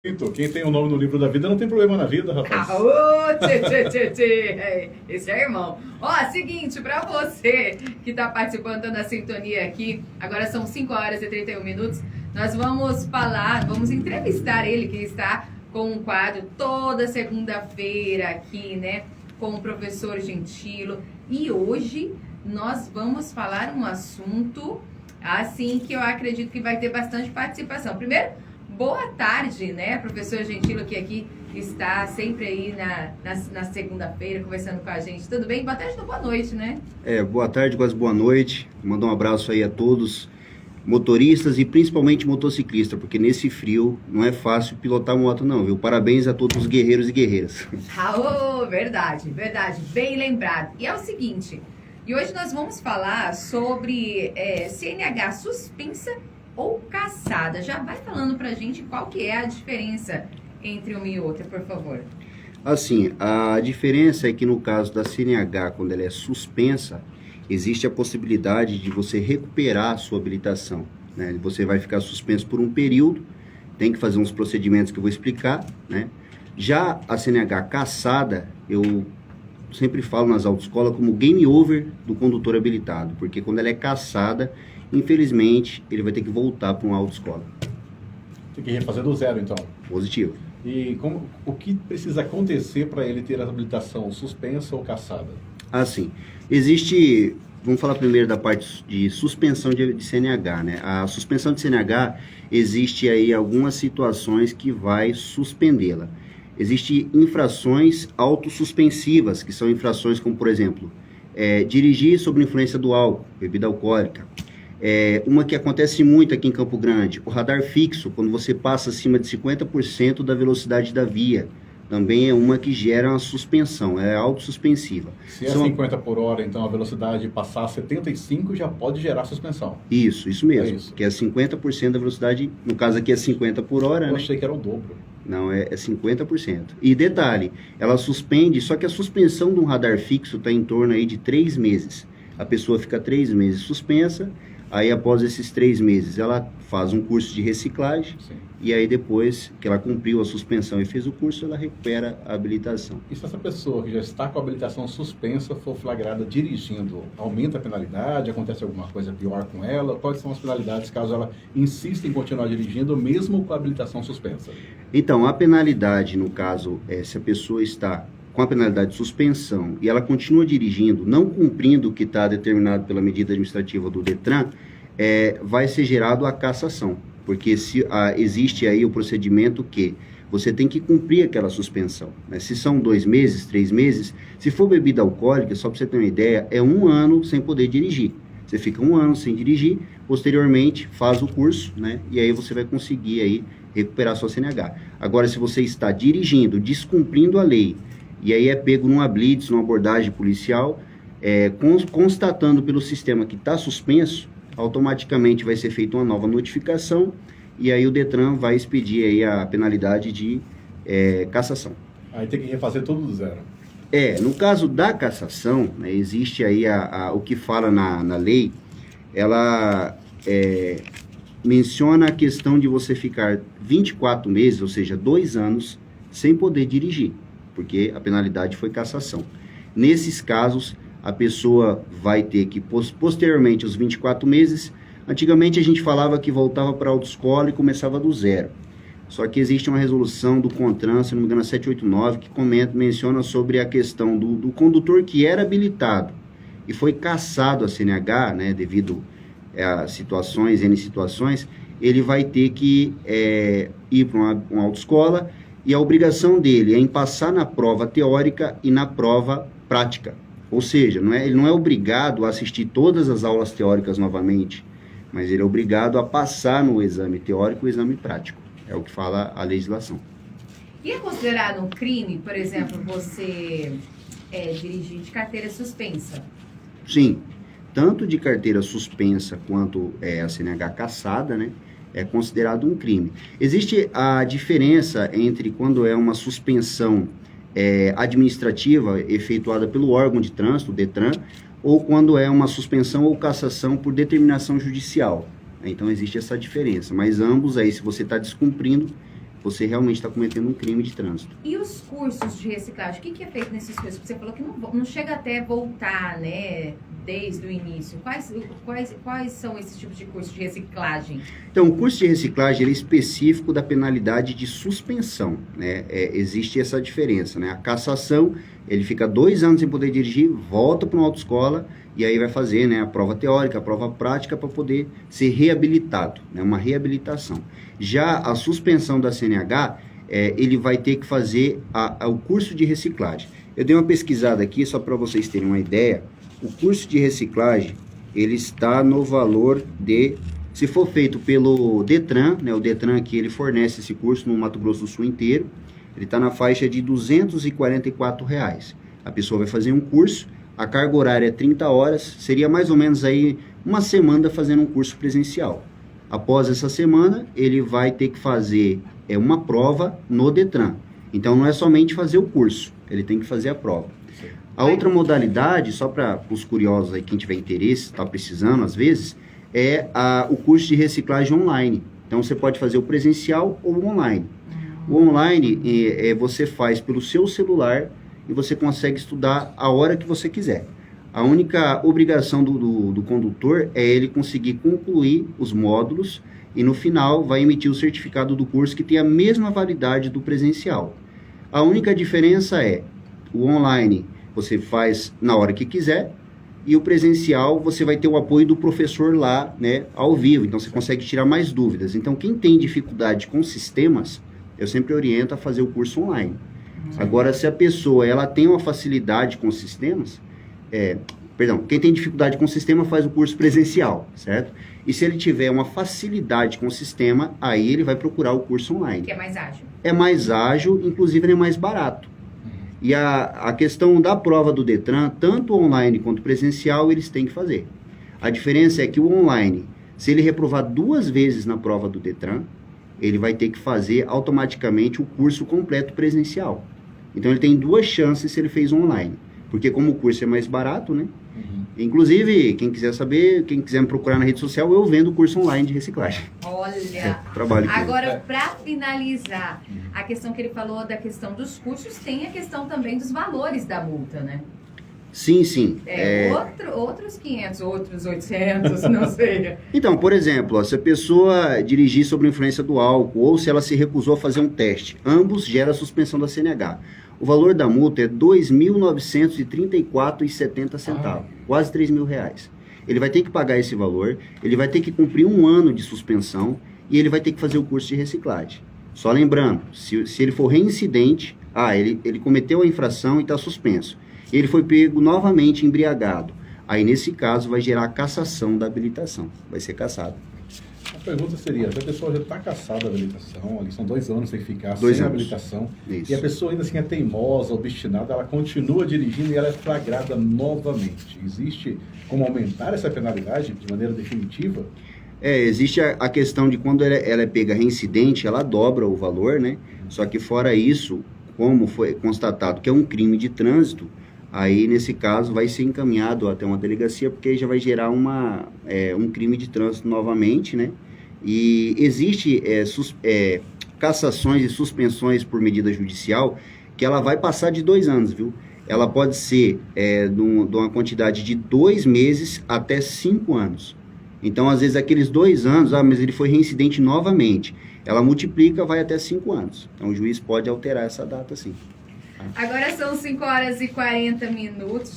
Então, quem tem o nome no livro da vida não tem problema na vida, rapaz. Aô, tchê, tchê, tchê, tchê. Esse é irmão. Ó, seguinte, pra você que tá participando da sintonia aqui, agora são 5 horas e 31 minutos, nós vamos entrevistar ele, que está com um quadro toda segunda-feira aqui, né, com o professor Gentilo. E hoje nós vamos falar um assunto, assim, que eu acredito que vai ter bastante participação. Primeiro, boa tarde, né, professor Gentilo, que aqui está sempre aí na segunda-feira conversando com a gente. Tudo bem? Boa tarde ou boa noite, né? Boa tarde, quase boa noite. Mandar um abraço aí a todos, motoristas e principalmente motociclistas, porque nesse frio não é fácil pilotar moto não, viu? Parabéns a todos os guerreiros e guerreiras. Ah, verdade, verdade, bem lembrado. E é o seguinte, e hoje nós vamos falar sobre CNH suspensa ou caçada. Já vai falando pra gente qual que é a diferença entre uma e outra, por favor. Assim, a diferença é que no caso da CNH, quando ela é suspensa, existe a possibilidade de você recuperar a sua habilitação, né? Você vai ficar suspenso por um período, tem que fazer uns procedimentos que eu vou explicar, né? Já a CNH caçada, eu sempre falo nas autoescolas como game over do condutor habilitado, porque quando ela é caçada, infelizmente, ele vai ter que voltar para uma autoescola. Tem que refazer do zero, então. Positivo. E o que precisa acontecer para ele ter a habilitação suspensa ou cassada? Assim, existe... Vamos falar primeiro da parte de suspensão de CNH, né? A suspensão de CNH, existe aí algumas situações que vai suspendê-la. Existem infrações autossuspensivas, que são infrações como, por exemplo, dirigir sob influência do álcool, bebida alcoólica. Uma que acontece muito aqui em Campo Grande, o radar fixo, quando você passa acima de 50% da velocidade da via, também é uma que gera uma suspensão, é autossuspensiva. Se é 50 por hora, então a velocidade passar a 75 já pode gerar suspensão. Isso mesmo, isso. Que é 50% da velocidade, no caso aqui é 50 por hora, Eu né? achei que era o dobro. Não, é 50%. E detalhe, ela suspende, só que a suspensão de um radar fixo está em torno aí de 3 meses. A pessoa fica 3 meses suspensa, aí após esses 3 meses ela faz um curso de reciclagem. Sim. E aí depois que ela cumpriu a suspensão e fez o curso, ela recupera a habilitação. E se essa pessoa que já está com a habilitação suspensa for flagrada dirigindo, aumenta a penalidade? Acontece alguma coisa pior com ela? Quais são as penalidades caso ela insista em continuar dirigindo mesmo com a habilitação suspensa? Então, a penalidade, no caso, se a pessoa está com a penalidade de suspensão e ela continua dirigindo, não cumprindo o que está determinado pela medida administrativa do DETRAN, vai ser gerado a cassação, porque existe aí o procedimento que você tem que cumprir aquela suspensão, né? Se são 2 meses, 3 meses, se for bebida alcoólica, só para você ter uma ideia, é 1 ano sem poder dirigir. Você fica 1 ano sem dirigir, posteriormente faz o curso, né? E aí você vai conseguir aí recuperar sua CNH. Agora, se você está dirigindo, descumprindo a lei, e aí é pego numa blitz, numa abordagem policial, constatando pelo sistema que está suspenso, automaticamente vai ser feita uma nova notificação e aí o DETRAN vai expedir aí a penalidade de cassação. Aí tem que refazer tudo do zero. No caso da cassação, né, existe aí o que fala na lei, ela menciona a questão de você ficar 24 meses, ou seja, 2 anos, sem poder dirigir, porque a penalidade foi cassação. Nesses casos, a pessoa vai ter que, posteriormente aos 24 meses, antigamente a gente falava que voltava para a autoescola e começava do zero. Só que existe uma resolução do CONTRAN, se não me engano, a 789, que menciona sobre a questão do condutor que era habilitado e foi cassado a CNH, né, devido a situações, N situações, ele vai ter que ir para uma autoescola e a obrigação dele é em passar na prova teórica e na prova prática. Ou seja, ele não é obrigado a assistir todas as aulas teóricas novamente, mas ele é obrigado a passar no exame teórico e o exame prático. É o que fala a legislação. E é considerado um crime, por exemplo, você dirigir de carteira suspensa? Sim, tanto de carteira suspensa quanto a CNH cassada, né? É considerado um crime. Existe a diferença entre quando é uma suspensão administrativa efetuada pelo órgão de trânsito, o DETRAN, ou quando é uma suspensão ou cassação por determinação judicial. Então existe essa diferença, mas ambos aí, se você está descumprindo, você realmente está cometendo um crime de trânsito. E os cursos de reciclagem? O que é feito nesses cursos? Você falou que não chega até voltar, né, desde o início. Quais são esses tipos de cursos de reciclagem? Então, o curso de reciclagem ele é específico da penalidade de suspensão, né? Existe essa diferença, né? A cassação, ele fica 2 anos sem poder dirigir, volta para uma autoescola e aí vai fazer, né, a prova teórica, a prova prática para poder ser reabilitado, né? Uma reabilitação. Já a suspensão da CNH, ele vai ter que fazer o curso de reciclagem. Eu dei uma pesquisada aqui só para vocês terem uma ideia. O curso de reciclagem, ele está no valor de, se for feito pelo Detran, né, o Detran aqui ele fornece esse curso no Mato Grosso do Sul inteiro, ele está na faixa de R$ 244. A pessoa vai fazer um curso, a carga horária é 30 horas, seria mais ou menos aí uma semana fazendo um curso presencial. Após essa semana, ele vai ter que fazer uma prova no Detran. Então, não é somente fazer o curso, ele tem que fazer a prova. A outra modalidade, só para os curiosos aí, quem tiver interesse, está precisando às vezes, é o curso de reciclagem online. Então, você pode fazer o presencial ou o online. O online, você faz pelo seu celular e você consegue estudar a hora que você quiser. A única obrigação do condutor é ele conseguir concluir os módulos e no final vai emitir o certificado do curso que tem a mesma validade do presencial. A única diferença é o online você faz na hora que quiser e o presencial você vai ter o apoio do professor lá, né, ao vivo, então você consegue tirar mais dúvidas. Então quem tem dificuldade com sistemas, eu sempre oriento a fazer o curso online. Agora, se a pessoa ela tem uma facilidade com sistemas, quem tem dificuldade com o sistema faz o curso presencial, certo? E se ele tiver uma facilidade com o sistema, aí ele vai procurar o curso online. Que é mais ágil. É mais ágil, inclusive ele é mais barato. E a questão da prova do Detran, tanto online quanto presencial, eles têm que fazer. A diferença é que o online, se ele reprovar 2 vezes na prova do Detran, ele vai ter que fazer automaticamente o curso completo presencial. Então ele tem 2 chances se ele fez online. Porque como o curso é mais barato, né? Inclusive, quem quiser saber, quem quiser me procurar na rede social, eu vendo o curso online de reciclagem. Olha, trabalho agora para finalizar, a questão que ele falou da questão dos cursos, tem a questão também dos valores da multa, né? Sim, sim. Outros 500, outros 800, não sei. Então, por exemplo, se a pessoa dirigir sob influência do álcool ou se ela se recusou a fazer um teste, ambos geram suspensão da CNH. O valor da multa é R$ 2.934,70, quase R$ 3.000. Ele vai ter que pagar esse valor, ele vai ter que cumprir 1 ano de suspensão e ele vai ter que fazer o curso de reciclagem. Só lembrando, se ele for reincidente, ele cometeu a infração e está suspenso. Ele foi pego novamente embriagado. Aí, nesse caso, vai gerar a cassação da habilitação. Vai ser cassado. A pergunta seria, se a pessoa já está cassada a habilitação, ali são 2 anos sem ficar 2 sem anos. habilitação, Isso. e a pessoa ainda assim é teimosa, obstinada, ela continua dirigindo e ela é flagrada novamente. Existe como aumentar essa penalidade de maneira definitiva? Existe a questão de quando ela é pega reincidente, ela dobra o valor, né? Só que fora isso, como foi constatado que é um crime de trânsito, aí nesse caso vai ser encaminhado até uma delegacia, porque aí já vai gerar um crime de trânsito novamente, né? E existe cassações e suspensões por medida judicial que ela vai passar de 2 anos, viu? Ela pode ser de uma quantidade de 2 meses até 5 anos. Então, às vezes, aqueles 2 anos, mas ele foi reincidente novamente. Ela multiplica, vai até 5 anos. Então, o juiz pode alterar essa data, sim. Agora são 5h40. A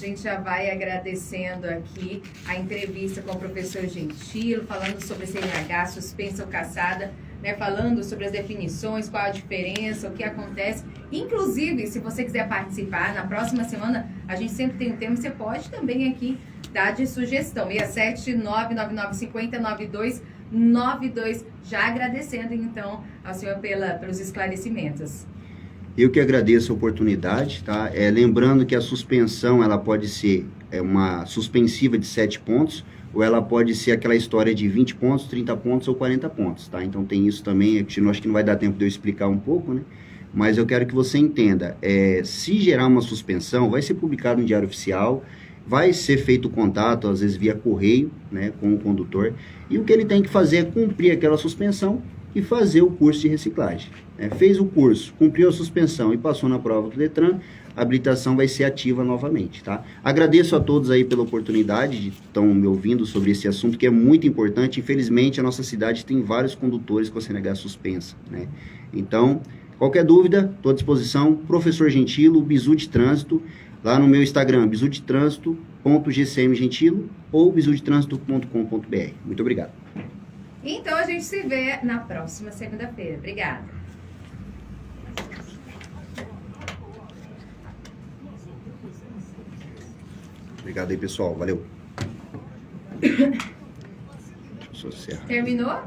gente já vai agradecendo aqui a entrevista com o professor Gentilo, falando sobre CNH, suspensa ou cassada, né, falando sobre as definições, qual a diferença, o que acontece. Inclusive, se você quiser participar, na próxima semana a gente sempre tem um tema, você pode também aqui dar de sugestão. 67999509292. Já agradecendo, então, ao senhor pelos esclarecimentos. Eu que agradeço a oportunidade, tá? Lembrando que a suspensão, ela pode ser uma suspensiva de 7 pontos, ou ela pode ser aquela história de 20 pontos, 30 pontos ou 40 pontos, tá? Então tem isso também, acho que não vai dar tempo de eu explicar um pouco, né? Mas eu quero que você entenda, se gerar uma suspensão, vai ser publicado no Diário Oficial, vai ser feito contato, às vezes via correio, né, com o condutor, e o que ele tem que fazer é cumprir aquela suspensão e fazer o curso de reciclagem. Fez o curso, cumpriu a suspensão e passou na prova do Detran, a habilitação vai ser ativa novamente, tá? Agradeço a todos aí pela oportunidade de estão me ouvindo sobre esse assunto, que é muito importante. Infelizmente, a nossa cidade tem vários condutores com a CNH suspensa, né? Então, qualquer dúvida, estou à disposição. Professor Gentilo, Bizu de Trânsito, lá no meu Instagram, bizudetrânsito.gcmgentilo ou bizudetrânsito.com.br. Muito obrigado. Então, a gente se vê na próxima segunda-feira. Obrigada. Obrigado aí, pessoal. Valeu. Terminou?